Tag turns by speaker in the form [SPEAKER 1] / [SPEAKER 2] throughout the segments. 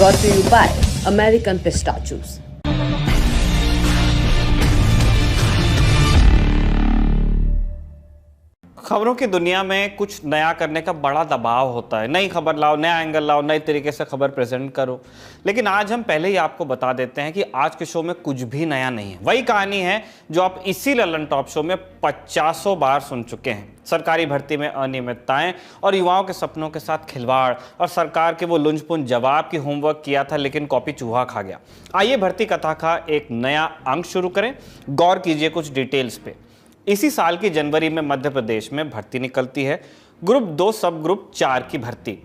[SPEAKER 1] brought to you by American Pistachios.
[SPEAKER 2] खबरों की दुनिया में कुछ नया करने का बड़ा दबाव होता है। नई खबर लाओ, नया एंगल लाओ, नए तरीके से खबर प्रेजेंट करो। लेकिन आज हम पहले ही आपको बता देते हैं कि आज के शो में कुछ भी नया नहीं है। वही कहानी है जो आप इसी ललन टॉप शो में 50 बार सुन चुके हैं। सरकारी भर्ती में अनियमितताएं और युवाओं के सपनों के साथ खिलवाड़ और सरकार के वो लुंजपुंज जवाब की होमवर्क किया था लेकिन कॉपी चूहा खा गया। आइए भर्ती कथा का एक नया अंक शुरू करें। गौर कीजिए कुछ डिटेल्स पे। इसी साल की जनवरी में मध्य प्रदेश में भर्ती निकलती है, ग्रुप 2 सब ग्रुप 4 की भर्ती।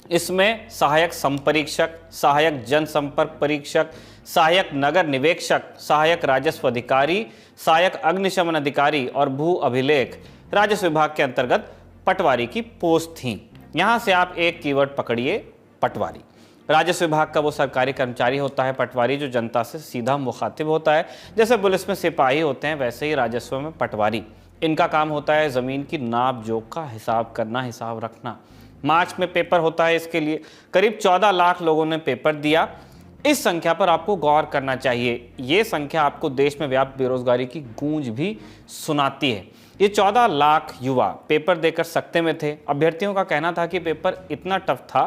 [SPEAKER 2] इसमें सहायक संपरीक्षक, सहायक जनसंपर्क परीक्षक, सहायक नगर निवेक्षक, सहायक राजस्व अधिकारी, सहायक अग्निशमन अधिकारी और भू अभिलेख राजस्व विभाग के अंतर्गत पटवारी की पोस्ट थी। यहां से आप एक कीवर्ड पकड़िए, पटवारी। राजस्व विभाग का वो सरकारी कर्मचारी होता है पटवारी जो जनता से सीधा मुखातिब होता है। जैसे पुलिस में सिपाही होते हैं वैसे ही राजस्व में पटवारी। इनका काम होता है ज़मीन की नाप जोख का हिसाब करना, हिसाब रखना। मार्च में पेपर होता है इसके लिए। करीब 14 लाख लोगों ने पेपर दिया। इस संख्या पर आपको गौर करना चाहिए। ये संख्या आपको देश में व्याप्त बेरोजगारी की गूंज भी सुनाती है। ये 14 लाख युवा पेपर देकर सकते में थे। अभ्यर्थियों का कहना था कि पेपर इतना टफ था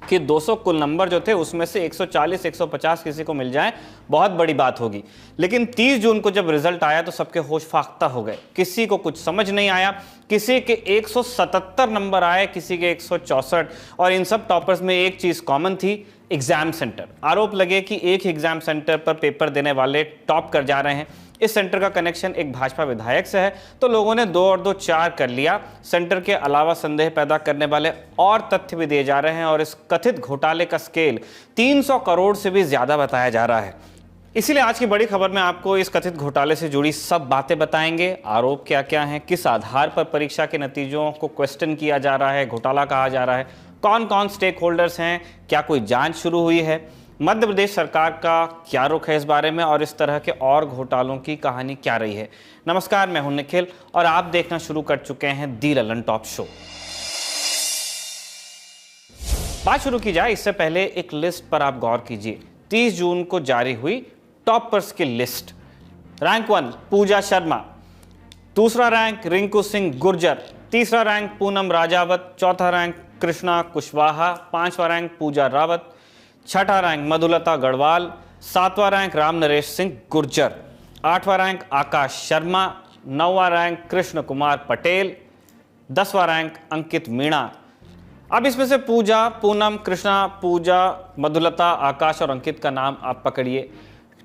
[SPEAKER 2] कि 200 कुल नंबर जो थे उसमें से 140 150 किसी को मिल जाए बहुत बड़ी बात होगी। लेकिन 30 जून को जब रिजल्ट आया तो सबके होश फाख्ता हो गए। किसी को कुछ समझ नहीं आया। किसी के 177 नंबर आए, किसी के 164। और इन सब टॉपर्स में एक चीज कॉमन थी, एग्जाम सेंटर। आरोप लगे कि एक एग्जाम सेंटर पर पेपर देने वाले टॉप कर जा रहे हैं। इस सेंटर का कनेक्शन एक भाजपा विधायक से है तो लोगों ने 2 और 2 4 कर लिया। सेंटर के अलावा संदेह पैदा करने वाले और तथ्य भी दिए जा रहे हैं और इस कथित घोटाले का स्केल 300 करोड़ से भी ज्यादा बताया जा रहा है। इसीलिए आज की बड़ी खबर में आपको इस कथित घोटाले से जुड़ी सब बातें बताएंगे। आरोप क्या क्या हैं, किस आधार पर परीक्षा के नतीजों को क्वेश्चन किया जा रहा है, घोटाला कहा जा रहा है, कौन कौन स्टेक होल्डर्स हैं, क्या कोई जांच शुरू हुई है, मध्य प्रदेश सरकार का क्या रुख है इस बारे में और इस तरह के और घोटालों की कहानी क्या रही है। नमस्कार, मैं हूं निखिल और आप देखना शुरू कर चुके हैं दी ललन टॉप शो। बात शुरू की जाए इससे पहले एक लिस्ट पर आप गौर कीजिए। 30 जून को जारी हुई टॉपर्स की लिस्ट। रैंक 1 पूजा शर्मा, दूसरा रैंक रिंकू सिंह गुर्जर, तीसरा रैंक पूनम राजावत, चौथा रैंक कृष्णा कुशवाहा, पांचवा रैंक पूजा रावत, छठा रैंक मधुलता गढ़वाल, सातवां रैंक राम नरेश सिंह गुर्जर, आठवां रैंक आकाश शर्मा, नौवां रैंक कृष्ण कुमार पटेल, 10वां रैंक अंकित मीणा। अब इसमें से पूजा, पूनम, कृष्णा, पूजा, मधुलता, आकाश और अंकित का नाम आप पकड़िए।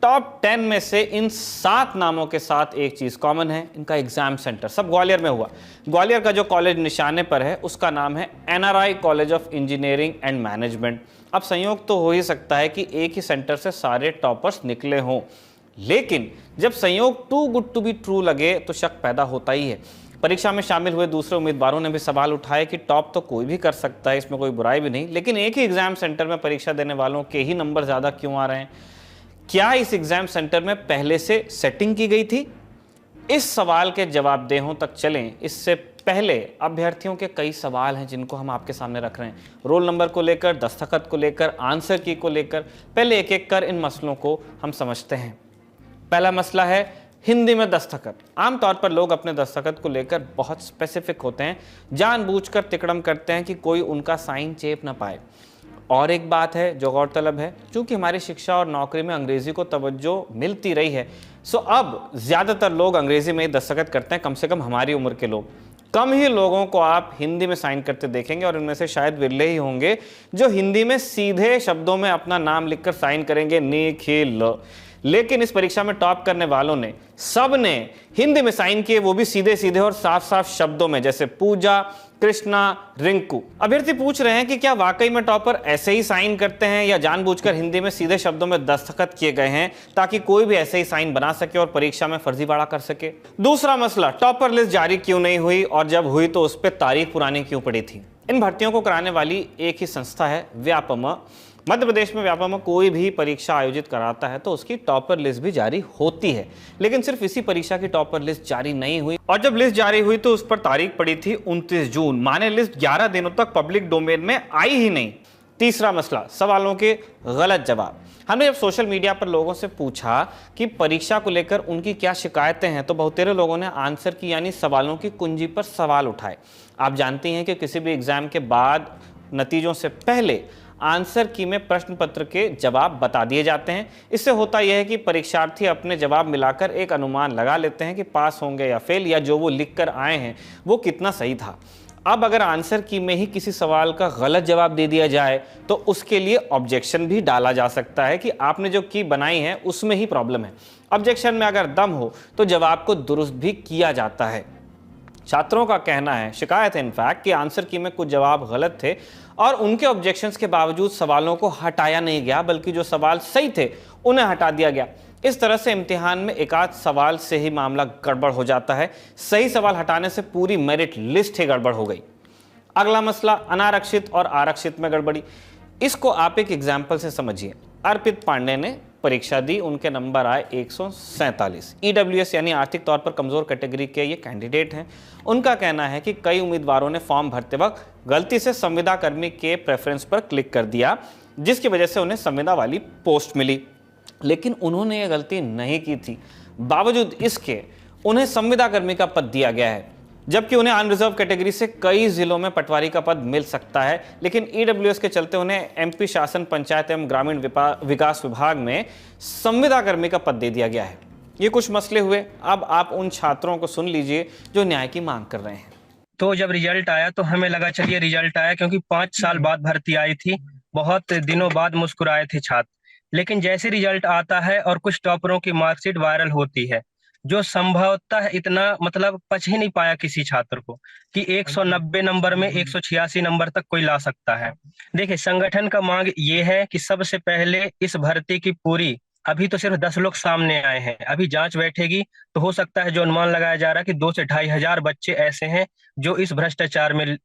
[SPEAKER 2] टॉप 10 में से इन 7 नामों के साथ एक चीज कॉमन है, इनका एग्जाम सेंटर सब ग्वालियर में हुआ। ग्वालियर का जो कॉलेज निशाने पर है उसका नाम है NRI college of engineering and management. अब संयोग तो हो ही सकता है कि एक ही सेंटर से सारे टॉपर्स निकले हों, लेकिन जब संयोग too good to be true लगे तो शक पैदा होता ही है। परीक्षा में शामिल हुए दूसरे उम्मीदवारों ने भी सवाल उठाए कि टॉप तो कोई भी कर सकता है, इसमें कोई बुराई भी नहीं, लेकिन एक ही एग्जाम सेंटर में परीक्षा देने वालों के ही नंबर ज्यादा क्यों आ रहे हैं? क्या इस एग्जाम सेंटर में पहले से सेटिंग की गई थी? इस सवाल के जवाबदेहों तक चलें इससे पहले अभ्यर्थियों के कई सवाल हैं जिनको हम आपके सामने रख रहे हैं। रोल नंबर को लेकर, दस्तखत को लेकर, आंसर की को लेकर। पहले एक एक कर इन मसलों को हम समझते हैं। पहला मसला है हिंदी में दस्तखत। आमतौर पर लोग अपने दस्तखत को लेकर बहुत स्पेसिफिक होते हैं, जानबूझकर तिकड़म करते हैं कि कोई उनका साइन चेप ना पाए। और एक बात है जो गौरतलब है, चूंकि हमारी शिक्षा और नौकरी में अंग्रेजी को तवज्जो मिलती रही है, सो अब ज्यादातर लोग अंग्रेजी में ही दस्तखत करते हैं, कम से कम हमारी उम्र के लोग। कम ही लोगों को आप हिंदी में साइन करते देखेंगे और इनमें से शायद विरले ही होंगे जो हिंदी में सीधे शब्दों में अपना नाम लिखकर साइन करेंगे, निखिल। लेकिन इस परीक्षा में टॉप करने वालों ने सब ने हिंदी में साइन किए, वो भी सीधे सीधे और साफ साफ शब्दों में, जैसे पूजा, कृष्णा, रिंकू। अभ्यर्थी पूछ रहे हैं कि क्या वाकई में टॉपर ऐसे ही साइन करते हैं या जानबूझकर हिंदी में सीधे शब्दों में दस्तखत किए गए हैं ताकि कोई भी ऐसे ही साइन बना सके और परीक्षा में फर्जीवाड़ा कर सके। दूसरा मसला, टॉपर लिस्ट जारी क्यों नहीं हुई और जब हुई तो उस पर तारीख पुरानी क्यों पड़ी थी? इन भर्तियों को कराने वाली एक ही संस्था है, व्यापमं। मध्य प्रदेश में व्यापमं कोई भी परीक्षा आयोजित कराता है तो उसकी टॉपर लिस्ट भी जारी होती है, लेकिन सिर्फ इसी परीक्षा की टॉपर लिस्ट जारी नहीं हुई। और जब लिस्ट जारी हुई तो उस पर तारीख पड़ी थी 29 जून, माने लिस्ट 11 दिनों तक पब्लिक डोमेन में आई ही नहीं। तीसरा मसला, सवालों के गलत जवाब। हमने जब सोशल मीडिया पर लोगों से पूछा कि परीक्षा को लेकर उनकी क्या शिकायतें हैं, तो बहुतेरे लोगों ने आंसर की यानी सवालों की कुंजी पर सवाल उठाए। आप जानते हैं कि किसी भी एग्जाम के बाद नतीजों से पहले आंसर की में प्रश्न पत्र के जवाब बता दिए जाते हैं। इससे होता यह है कि परीक्षार्थी अपने जवाब मिलाकर एक अनुमान लगा लेते हैं कि पास होंगे या फेल, या जो वो लिख कर आए हैं वो कितना सही था। अब अगर आंसर की में ही किसी सवाल का गलत जवाब दे दिया जाए तो उसके लिए ऑब्जेक्शन भी डाला जा सकता है कि आपने जो की बनाई है उसमें ही प्रॉब्लम है। ऑब्जेक्शन में अगर दम हो तो जवाब को दुरुस्त भी किया जाता है। छात्रों का कहना है, शिकायत है इनफैक्ट, कि आंसर की में कुछ जवाब गलत थे और उनके ऑब्जेक्शंस के बावजूद सवालों को हटाया नहीं गया, बल्कि जो सवाल सही थे उन्हें हटा दिया गया। इस तरह से इम्तिहान में एक आध सवाल से ही मामला गड़बड़ हो जाता है। सही सवाल हटाने से पूरी मेरिट लिस्ट ही गड़बड़ हो गई। अगला मसला, अनारक्षित और आरक्षित में गड़बड़ी। इसको आप एक एग्जाम्पल से समझिए। अर्पित पांडे ने परीक्षा दी, उनके नंबर आए 147। ईडब्ल्यूएस यानी आर्थिक तौर पर कमजोर कैटेगरी के ये कैंडिडेट हैं। उनका कहना है कि कई उम्मीदवारों ने फॉर्म भरते वक्त गलती से संविदा कर्मी के प्रेफरेंस पर क्लिक कर दिया, जिसकी वजह से उन्हें संविदा वाली पोस्ट मिली, लेकिन उन्होंने ये गलती नहीं की थी। बावजूद इसके उन्हें संविदा कर्मी का पद दिया गया है, जबकि उन्हें अनरिजर्व कैटेगरी से कई जिलों में पटवारी का पद मिल सकता है। लेकिन ईडब्ल्यूएस के चलते उन्हें एमपी शासन, पंचायत एवं ग्रामीण विकास विभाग में संविदा कर्मी का पद दे दिया गया है। ये कुछ मसले हुए। अब आप उन छात्रों को सुन लीजिए जो न्याय की मांग कर रहे हैं।
[SPEAKER 3] तो जब रिजल्ट आया तो हमें लगा चलिए रिजल्ट आया, क्योंकि 5 साल बाद भर्ती आई थी, बहुत दिनों बाद मुस्कुराए थे छात्र। लेकिन जैसे रिजल्ट आता है और कुछ टॉपरों की मार्कशीट वायरल होती है, जो संभवतः इतना मतलब पच ही नहीं पाया किसी छात्र को कि 190 नंबर में 186 नंबर तक कोई ला सकता है। देखिए, संगठन का मांग ये है कि सबसे पहले इस भर्ती की पूरी, अभी तो सिर्फ 10 लोग सामने आए हैं, अभी जांच बैठेगी तो हो सकता है, जो अनुमान लगाया जा रहा है कि 2 से 2,500 बच्चे ऐसे हैं जो इस भ्रष्टाचार में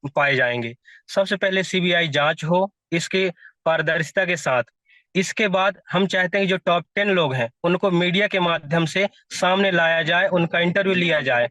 [SPEAKER 3] पाए जाएंगे। सबसे पहले सीबीआई जांच हो इसके पारदर्शिता के साथ। इसके बाद हम चाहते हैं कि जो टॉप 10 लोग हैं उनको मीडिया के माध्यम से सामने लाया जाए, उनका इंटरव्यू लिया जाए।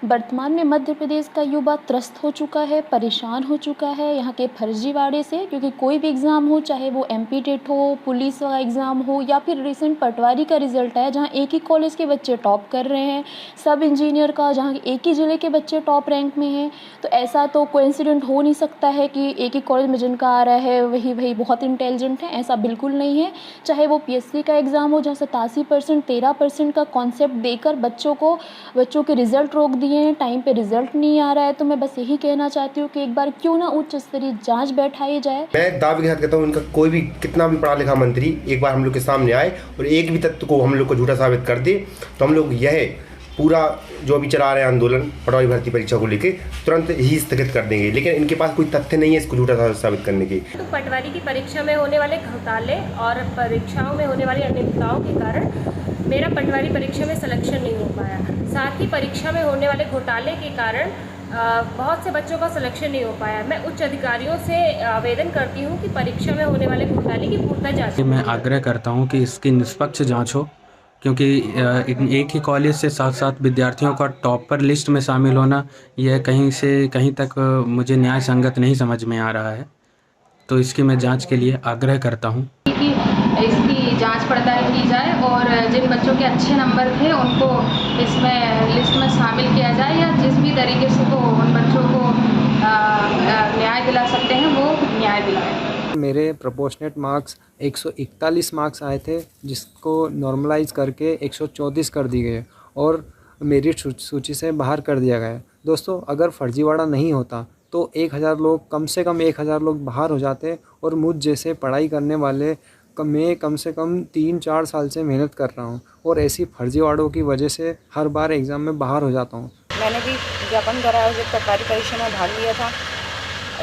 [SPEAKER 4] वर्तमान में मध्य प्रदेश का युवा त्रस्त हो चुका है, परेशान हो चुका है यहाँ के फर्जीवाड़े से, क्योंकि कोई भी एग्ज़ाम हो, चाहे वो एमपी टेट हो, पुलिस का एग्ज़ाम हो, या फिर रिसेंट पटवारी का रिजल्ट आया जहाँ एक ही कॉलेज के बच्चे टॉप कर रहे हैं, सब इंजीनियर का जहाँ एक ही ज़िले के बच्चे टॉप रैंक में हैं। तो ऐसा तो कोइंसिडेंट हो नहीं सकता है कि एक ही कॉलेज में जिनका आ रहा है वही बहुत इंटेलिजेंट है, ऐसा बिल्कुल नहीं है। चाहे वो पीएससी का एग्ज़ाम हो जहाँ 87%, 13% का कॉन्सेप्ट देकर बच्चों के रिजल्ट रोक दिए हैं, टाइम पे रिजल्ट नहीं आ रहा है। तो मैं बस यही कहना चाहती हूँ कि एक बार क्यों ना उच्च स्तरीय जांच बैठाई जाए।
[SPEAKER 5] मैं दावे के साथ कहता हूँ, इनका कोई भी कितना भी पढ़ा लिखा मंत्री एक बार हम लोग के सामने आए और एक भी तथ्य को हम लोग को झूठा साबित कर दे, तो हम लोग यह पूरा जो अभी चला रहे हैं आंदोलन पटवारी भर्ती परीक्षा को लेकर तुरंत ही स्थगित कर देंगे। लेकिन इनके पास कोई तथ्य नहीं है इसको झूठा साबित करने की।
[SPEAKER 6] तो पटवारी की परीक्षा में होने वाले घोटाले और परीक्षाओं में होने वाली अनियमितताओं के कारण मेरा पटवारी परीक्षा में सिलेक्शन नहीं हो पाया। साथ ही परीक्षा में होने वाले घोटाले के कारण बहुत से बच्चों का सिलेक्शन नहीं हो पाया। मैं उच्च अधिकारियों से आवेदन करती हूँ कि परीक्षा में होने वाले घोटाले की पूर्णतः जांच।
[SPEAKER 7] मैं आग्रह करता हूँ कि इसकी निष्पक्ष जांच हो, क्योंकि एक ही कॉलेज से साथ साथ विद्यार्थियों का टॉपर लिस्ट में शामिल होना यह कहीं से कहीं तक मुझे न्याय संगत नहीं समझ में आ रहा है। तो इसकी मैं जांच के लिए आग्रह करता हूं
[SPEAKER 8] कि इसकी जांच पड़ताल की जाए और जिन बच्चों के अच्छे नंबर थे उनको इसमें लिस्ट में शामिल किया जाए, या जिस भी तरीके से वो उन बच्चों को न्याय दिला सकते हैं वो न्याय दिलाएं।
[SPEAKER 9] मेरे प्रोपोर्शनेट मार्क्स 141 मार्क्स आए थे, जिसको नॉर्मलाइज करके 134 कर दी गए और मेरिट सूची से बाहर कर दिया गया। दोस्तों, अगर फर्जीवाड़ा नहीं होता तो 1000 लोग, कम से कम 1000 लोग बाहर हो जाते और मुझ जैसे पढ़ाई करने वाले मैं कम से कम 3-4 साल से मेहनत कर रहा हूँ और ऐसी फर्जीवाड़ों की वजह से हर बार एग्ज़ाम में बाहर हो जाता हूँ।
[SPEAKER 10] मैंने भी विज्ञापन द्वारा आयोजित पटवारी परीक्षा में भाग लिया था,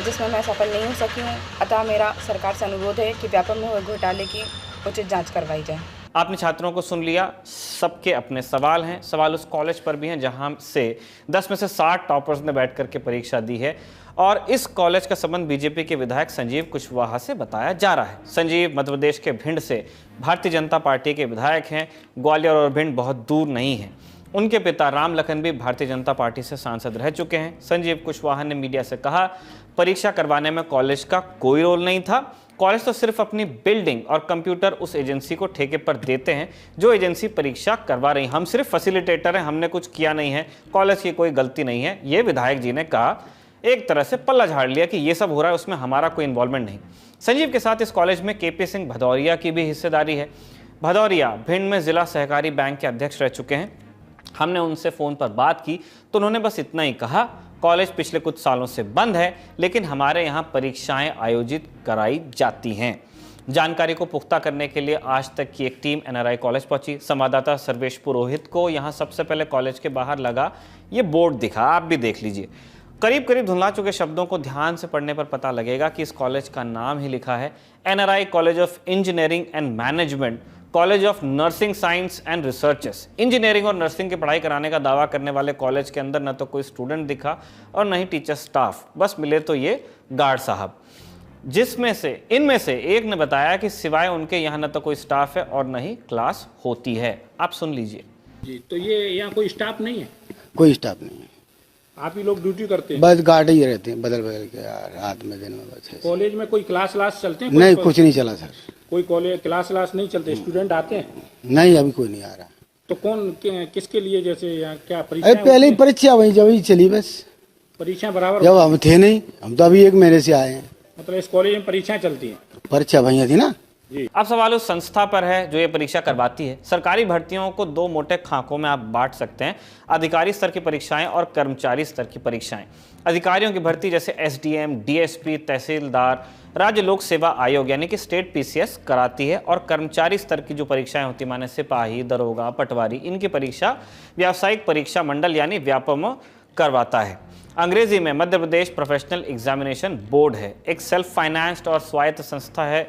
[SPEAKER 10] जिसमें मैं सफल नहीं हो सकी हूँ। अतः मेरा सरकार से अनुरोध है कि व्यापक में हुए घोटाले की उचित जांच करवाई जाए।
[SPEAKER 2] आपने छात्रों को सुन लिया, सबके अपने सवाल हैं। सवाल उस कॉलेज पर भी हैं जहां से 10 में से 60 टॉपर्स ने बैठ करके परीक्षा दी है, और इस कॉलेज का संबंध बीजेपी के विधायक संजीव कुशवाहा से बताया जा रहा है। संजीव मध्य प्रदेश के भिंड से भारतीय जनता पार्टी के विधायक हैं। ग्वालियर और भिंड बहुत दूर नहीं है। उनके पिता राम लखन भी भारतीय जनता पार्टी से सांसद रह चुके हैं। संजीव कुशवाहा ने मीडिया से कहा, परीक्षा करवाने में कॉलेज का कोई रोल नहीं था। कॉलेज तो सिर्फ अपनी बिल्डिंग और कंप्यूटर उस एजेंसी को ठेके पर देते हैं जो एजेंसी परीक्षा करवा रही। हम सिर्फ फैसिलिटेटर हैं, हमने कुछ किया नहीं है, कॉलेज की कोई गलती नहीं है। ये विधायक जी ने कहा, एक तरह से पल्ला झाड़ लिया कि ये सब हो रहा है, उसमें हमारा कोई इन्वॉल्वमेंट नहीं। संजीव के साथ इस कॉलेज में केपी सिंह भदौरिया की भी हिस्सेदारी है। भदौरिया भिंड में जिला सहकारी बैंक के अध्यक्ष रह चुके हैं। हमने उनसे फ़ोन पर बात की तो उन्होंने बस इतना ही कहा, कॉलेज पिछले कुछ सालों से बंद है, लेकिन हमारे यहाँ परीक्षाएं आयोजित कराई जाती हैं। जानकारी को पुख्ता करने के लिए आज तक की एक टीम एनआरआई कॉलेज पहुंची। संवाददाता सर्वेश पुरोहित को यहाँ सबसे पहले कॉलेज के बाहर लगा ये बोर्ड दिखा, आप भी देख लीजिए। करीब करीब धुंधला चुके शब्दों को ध्यान से पढ़ने पर पता लगेगा कि इस कॉलेज का नाम ही लिखा है NRI college of engineering and management, college of nursing science and researches. Engineering और नर्सिंग की पढ़ाई कराने का दावा करने वाले कॉलेज के अंदर न तो कोई स्टूडेंट दिखा और न ही टीचर स्टाफ, बस मिले तो ये गार्ड साहब, इनमें से एक ने बताया कि सिवाय उनके यहाँ न तो कोई स्टाफ है और न ही क्लास होती है। आप सुन लीजिए।
[SPEAKER 11] जी, तो ये यहाँ कोई स्टाफ नहीं है?
[SPEAKER 12] कोई स्टाफ नहीं है,
[SPEAKER 11] आप ही लोग ड्यूटी करते हैं?
[SPEAKER 12] बस गार्ड ही रहते हैं, बदल बदल के यार, रात में दिन में बस।
[SPEAKER 11] कॉलेज में कोई क्लास चलते हैं?
[SPEAKER 12] नहीं, कुछ नहीं चला सर।
[SPEAKER 11] कोई कॉलेज क्लास नहीं चलते? स्टूडेंट आते हैं?
[SPEAKER 12] नहीं, अभी कोई नहीं आ रहा।
[SPEAKER 11] तो किसके लिए, जैसे यहाँ क्या परीक्षा?
[SPEAKER 12] पहले ही परीक्षा वही जब ही चली, बस
[SPEAKER 11] परीक्षा बराबर।
[SPEAKER 12] जब हम थे नहीं, हम तो अभी 1 महीने से आए हैं।
[SPEAKER 11] मतलब इस कॉलेज में परीक्षाएं चलती हैं?
[SPEAKER 12] परीक्षा वही थी ना।
[SPEAKER 2] अब सवाल उस संस्था पर है जो ये परीक्षा करवाती है। सरकारी भर्तियों को 2 मोटे खाकों में आप बांट सकते हैं, अधिकारी स्तर की परीक्षाएं और कर्मचारी स्तर की परीक्षाएं। अधिकारियों की भर्ती जैसे एसडीएम, डीएसपी, तहसीलदार, राज्य लोक सेवा आयोग यानी कि स्टेट पीसीएस कराती है, और कर्मचारी स्तर की जो परीक्षाएं होती माने सिपाही, दरोगा, पटवारी, इनकी परीक्षा व्यावसायिक परीक्षा मंडल यानी व्यापमो करवाता है। अंग्रेजी में Madhya Pradesh professional examination board है, एक सेल्फ फाइनेंस्ड और स्वायत्त संस्था है,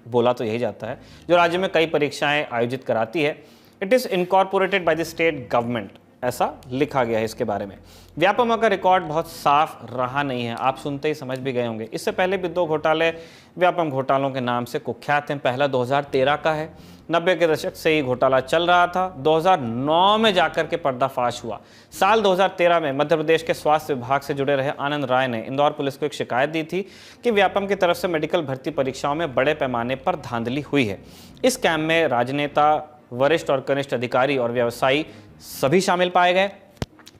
[SPEAKER 2] बोला तो यही जाता है, जो राज्य में कई परीक्षाएं आयोजित कराती है। It is incorporated by the state government, ऐसा लिखा गया है इसके बारे में। व्यापमो का रिकॉर्ड बहुत साफ रहा नहीं है, आप सुनते ही समझ भी गए होंगे। इससे पहले भी 2 घोटाले व्यापम घोटालों के नाम से कुख्यात हैं। पहला 2013 का है, 90 के दशक से ही घोटाला चल रहा था, 2009 में जाकर के पर्दाफाश हुआ। साल 2013 में मध्य प्रदेश के स्वास्थ्य विभाग से जुड़े रहे आनंद राय ने इंदौर पुलिस को एक शिकायत दी थी कि व्यापम की तरफ से मेडिकल भर्ती परीक्षाओं में बड़े पैमाने पर धांधली हुई है। इस कैंप में राजनेता, वरिष्ठ और कनिष्ठ अधिकारी और व्यवसायी सभी शामिल पाए गए।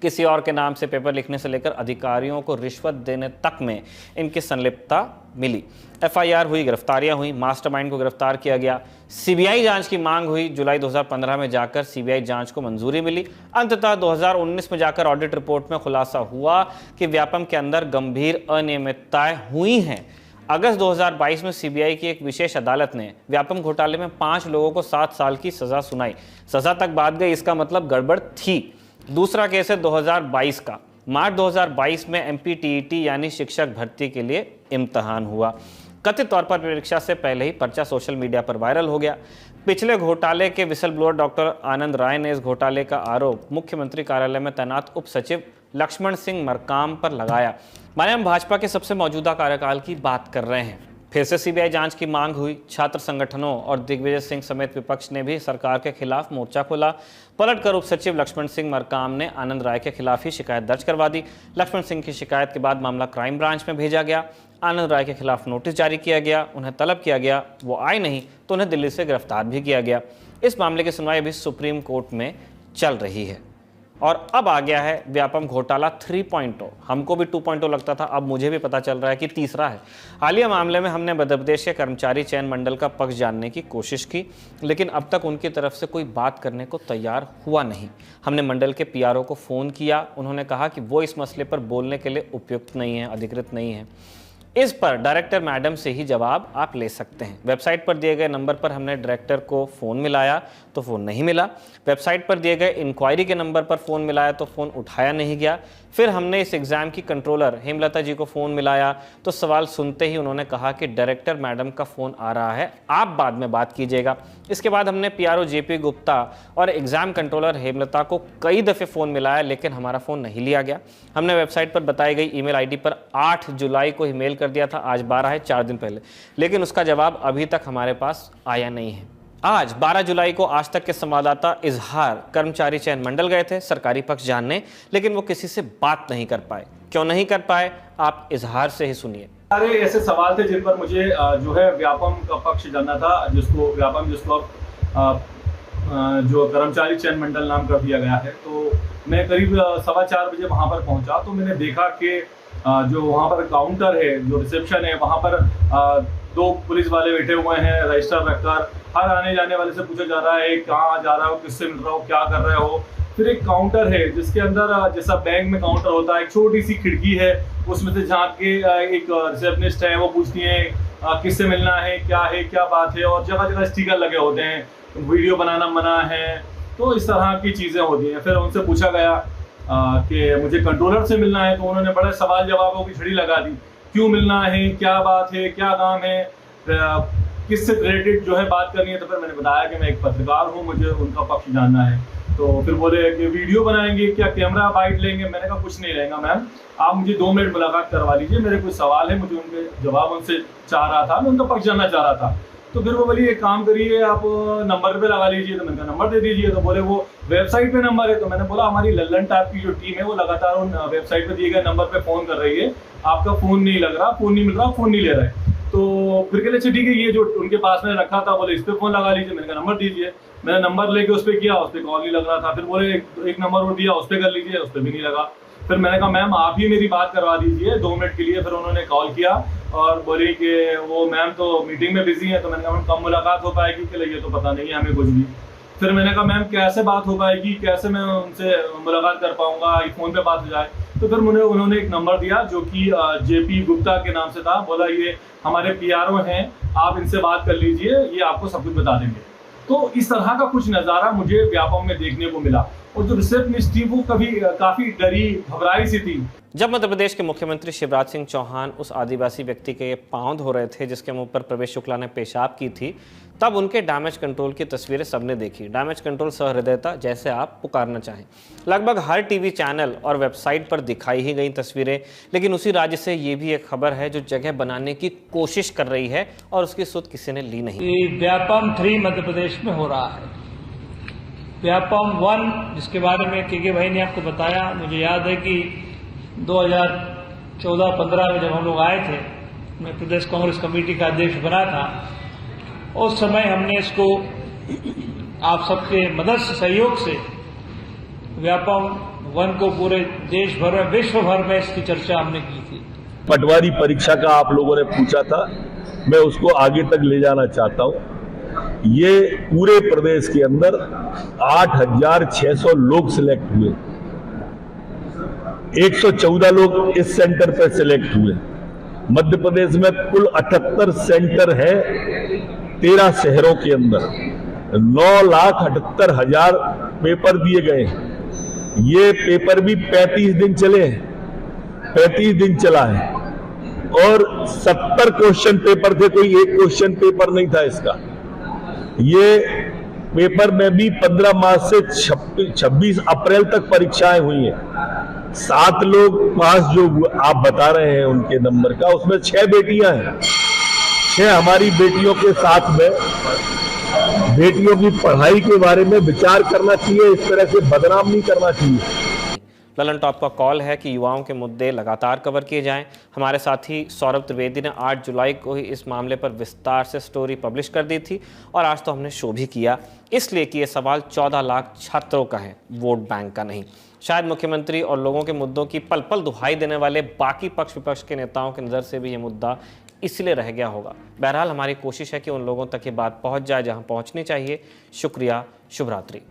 [SPEAKER 2] किसी और के नाम से पेपर लिखने से लेकर अधिकारियों को रिश्वत देने तक में इनकी संलिप्तता मिली। एफआईआर हुई, गिरफ्तारियां हुई, मास्टरमाइंड को गिरफ्तार किया गया। सीबीआई जांच की मांग हुई, जुलाई 2015 में जाकर सीबीआई जांच को मंजूरी मिली। अंततः 2019 में जाकर ऑडिट रिपोर्ट में खुलासा हुआ कि व्यापम के अंदर गंभीर अनियमितताएं हुई हैं। अगस्त 2022 में सीबीआई की एक विशेष अदालत ने व्यापम घोटाले में 5 लोगों को 7 साल की सजा सुनाई। सजा तक बात गई, इसका मतलब गड़बड़ थी। दूसरा केस है 2022 का। मार्च 2022 में एमपीटीईटी यानी शिक्षक भर्ती के लिए इम्तहान हुआ। कथित तौर पर परीक्षा से पहले ही पर्चा सोशल मीडिया पर वायरल हो गया। पिछले घोटाले के विसल ब्लोअर डॉक्टर आनंद राय ने इस घोटाले का आरोप मुख्यमंत्री कार्यालय में तैनात उप सचिव लक्ष्मण सिंह मरकाम पर लगाया। माने हम भाजपा के सबसे मौजूदा कार्यकाल की बात कर रहे हैं। फिर से सीबीआई जांच की मांग हुई। छात्र संगठनों और दिग्विजय सिंह समेत विपक्ष ने भी सरकार के खिलाफ मोर्चा खोला। पलटकर उप सचिव लक्ष्मण सिंह मरकाम ने आनंद राय के खिलाफ ही शिकायत दर्ज करवा दी। लक्ष्मण सिंह की शिकायत के बाद मामला क्राइम ब्रांच में भेजा गया। आनंद राय के खिलाफ नोटिस जारी किया गया, उन्हें तलब किया गया, वो आए नहीं तो उन्हें दिल्ली से गिरफ्तार भी किया गया। इस मामले की सुनवाई अभी सुप्रीम कोर्ट में चल रही है। और अब आ गया है व्यापम घोटाला 3.0। हमको भी 2.0 लगता था, अब मुझे भी पता चल रहा है कि तीसरा है। हालिया मामले में हमने मध्य प्रदेश के कर्मचारी चयन मंडल का पक्ष जानने की कोशिश की, लेकिन अब तक उनकी तरफ से कोई बात करने को तैयार हुआ नहीं। हमने मंडल के पीआरओ को फ़ोन किया, उन्होंने कहा कि वो इस मसले पर बोलने के लिए उपयुक्त नहीं है, अधिकृत नहीं है। इस पर डायरेक्टर मैडम से ही जवाब आप ले सकते हैं। वेबसाइट पर दिए गए नंबर पर हमने डायरेक्टर को फ़ोन मिलाया तो फ़ोन नहीं मिला। वेबसाइट पर दिए गए इंक्वायरी के नंबर पर फ़ोन मिलाया तो फ़ोन उठाया नहीं गया। फिर हमने इस एग्ज़ाम की कंट्रोलर हेमलता जी को फ़ोन मिलाया तो सवाल सुनते ही उन्होंने कहा कि डायरेक्टर मैडम का फ़ोन आ रहा है, आप बाद में बात कीजिएगा। इसके बाद हमने पीआरओ जेपी गुप्ता और एग्ज़ाम कंट्रोलर हेमलता को कई दफ़े फ़ोन मिलाया, लेकिन हमारा फ़ोन नहीं लिया गया। हमने वेबसाइट पर बताई गई ईमेल आईडी पर 8 जुलाई को ईमेल कर दिया था, आज 12 है, 4 दिन पहले, लेकिन उसका जवाब अभी तक हमारे पास आया नहीं है। आज 12 जुलाई को आज तक के संवाददाता इजहार कर्मचारी चयन मंडल गए थे सरकारी पक्ष जानने, लेकिन वो किसी से बात नहीं कर पाए। क्यों नहीं कर पाए, आप इजहार से ही सुनिए।
[SPEAKER 13] सारे ऐसे सवाल थे जिन पर मुझे जो है व्यापम का पक्ष जानना था, जिसको व्यापम जो कर्मचारी चयन मंडल नाम कर दिया गया है। तो मैं करीब 4:15 बजे वहाँ पर पहुँचा तो मैंने देखा कि जो वहाँ पर काउंटर है, जो रिसेप्शन है, वहाँ पर 2 पुलिस वाले बैठे हुए हैं रजिस्टर रखकर। हर आने जाने वाले से पूछा जा रहा है कहाँ जा रहा हो, किससे मिल रहा हो, क्या कर रहे हो। फिर एक काउंटर है जिसके अंदर जैसा बैंक में काउंटर होता है, एक छोटी सी खिड़की है, उसमें से झांक के एक रिसेप्शनिस्ट है, वो पूछती है किससे मिलना है, क्या बात है। और जगह जगह स्टिकर लगे होते हैं, वीडियो बनाना मना है, तो इस तरह की चीज़ें होती हैं। फिर उनसे पूछा गया कि मुझे कंट्रोलर से मिलना है, तो उन्होंने बड़े सवाल जवाबों की छड़ी लगा दी। क्यों मिलना है, क्या बात है, क्या काम है, किससे रिलेटेड जो है बात करनी है। तो फिर मैंने बताया कि मैं एक पत्रकार हूँ, मुझे उनका पक्ष जानना है। तो फिर बोले कि वीडियो बनाएंगे, क्या कैमरा बाइट लेंगे। मैंने कहा कुछ नहीं लेगा मैम, आप मुझे 2 मिनट मुलाकात करवा लीजिए, मेरे कुछ सवाल है, मुझे उनके जवाब उनसे चाह रहा था, मैं उनका पक्ष जानना चाह रहा था। तो फिर वो बोली एक काम करिए, आप नंबर पे लगा लीजिए। तो मैंने कहा नंबर दे दीजिए। तो बोले वो वेबसाइट पे नंबर है। तो मैंने बोला हमारी लल्लन टाइप की जो टीम है वो लगातार उन वेबसाइट पे दिए गए नंबर पे फ़ोन कर रही है, आपका फ़ोन नहीं लग रहा, फ़ोन नहीं मिल रहा, फ़ोन नहीं ले रहा है। तो फिर कहले अच्छा ठीक है, ये जो उनके पास में रखा था, बोले इस पर फ़ोन लगा लीजिए। मैंने कहा नंबर दीजिए। मैंने नंबर लेके उस पर किया, उस पर कॉल नहीं लग रहा था। फिर बोले एक नंबर और दिया, उस पर कर लीजिए, उस पर भी नहीं लगा। फिर मैंने कहा मैम आप ही मेरी बात करवा दीजिए 2 मिनट के लिए। फिर उन्होंने कॉल किया और बोली कि वो मैम तो मीटिंग में बिजी है। तो मैंने कहा मैम कब मुलाकात हो पाएगी, कि ये तो पता नहीं है हमें कुछ भी। फिर मैंने कहा मैम कैसे बात हो पाएगी, कैसे मैं उनसे मुलाकात कर पाऊंगा, फ़ोन पे बात हो जाए। तो फिर उन्होंने एक नंबर दिया जो कि JP गुप्ता के नाम से था। बोला ये हमारे PRO हैं, आप इनसे बात कर लीजिए, ये आपको सब कुछ बता देंगे। तो इस तरह का कुछ नज़ारा मुझे व्यापम में देखने को मिला। और जो रिसेप्शनिस्ट थी वो काफ़ी डरी घबराई सी थी।
[SPEAKER 2] जब मध्य प्रदेश के मुख्यमंत्री शिवराज सिंह चौहान उस आदिवासी व्यक्ति के पांव धो रहे थे जिसके मुंह पर प्रवेश शुक्ला ने पेशाब की थी, तब उनके डैमेज कंट्रोल की तस्वीरें सबने देखी। डैमेज कंट्रोल सहृदयता, जैसे आप पुकारना चाहें। लगभग हर टीवी चैनल और वेबसाइट पर दिखाई ही गई तस्वीरें। लेकिन उसी राज्य से ये भी एक खबर है जो जगह बनाने की कोशिश कर रही है और उसकी सुध किसी ने ली नहीं।
[SPEAKER 14] व्यापम 3 मध्य प्रदेश में हो रहा है। व्यापम 1 जिसके बारे में के भाई ने आपको बताया, मुझे याद है कि 2014-15 में जब हम लोग आए थे, मैं प्रदेश कांग्रेस कमेटी का अध्यक्ष बना था, उस समय हमने इसको आप सबके मदद से, सहयोग से व्यापम 1 को पूरे देश भर में, विश्व भर में इसकी चर्चा हमने की थी।
[SPEAKER 15] पटवारी परीक्षा का आप लोगों ने पूछा था, मैं उसको आगे तक ले जाना चाहता हूं। ये पूरे प्रदेश के अंदर 8,600 लोग सिलेक्ट हुए, 114 लोग इस सेंटर पर सिलेक्ट हुए। मध्य प्रदेश में कुल 78 सेंटर है 13 शहरों के अंदर। 9,78,000 पेपर दिए गए। ये पेपर भी 35 दिन चले हैं, 35 दिन चला है। और 70 क्वेश्चन पेपर थे, कोई एक क्वेश्चन पेपर नहीं था इसका। ये पेपर में भी 15 मार्च से 26 अप्रैल तक परीक्षाएं हुई हैं। 7 लोग पास जो आप बता रहे हैं उनके नंबर का, उसमें 6 बेटियां हैं। 6 हमारी बेटियों के साथ में बेटियों की पढ़ाई के बारे में विचार करना चाहिए, इस तरह से बदनाम नहीं करना चाहिए।
[SPEAKER 2] ललन टॉप का कॉल है कि युवाओं के मुद्दे लगातार कवर किए जाएं। हमारे साथी सौरभ त्रिवेदी ने 8 जुलाई को ही इस मामले पर विस्तार से स्टोरी पब्लिश कर दी थी और आज तो हमने शो भी किया, इसलिए कि ये सवाल 14 लाख छात्रों का है, वोट बैंक का नहीं। शायद मुख्यमंत्री और लोगों के मुद्दों की पल पल दुहाई देने वाले बाकी पक्ष विपक्ष के नेताओं की नज़र से भी ये मुद्दा इसलिए रह गया होगा। बहरहाल हमारी कोशिश है कि उन लोगों तक ये बात पहुँच जाए जहाँ पहुँचनी चाहिए। शुक्रिया, शुभ रात्रि।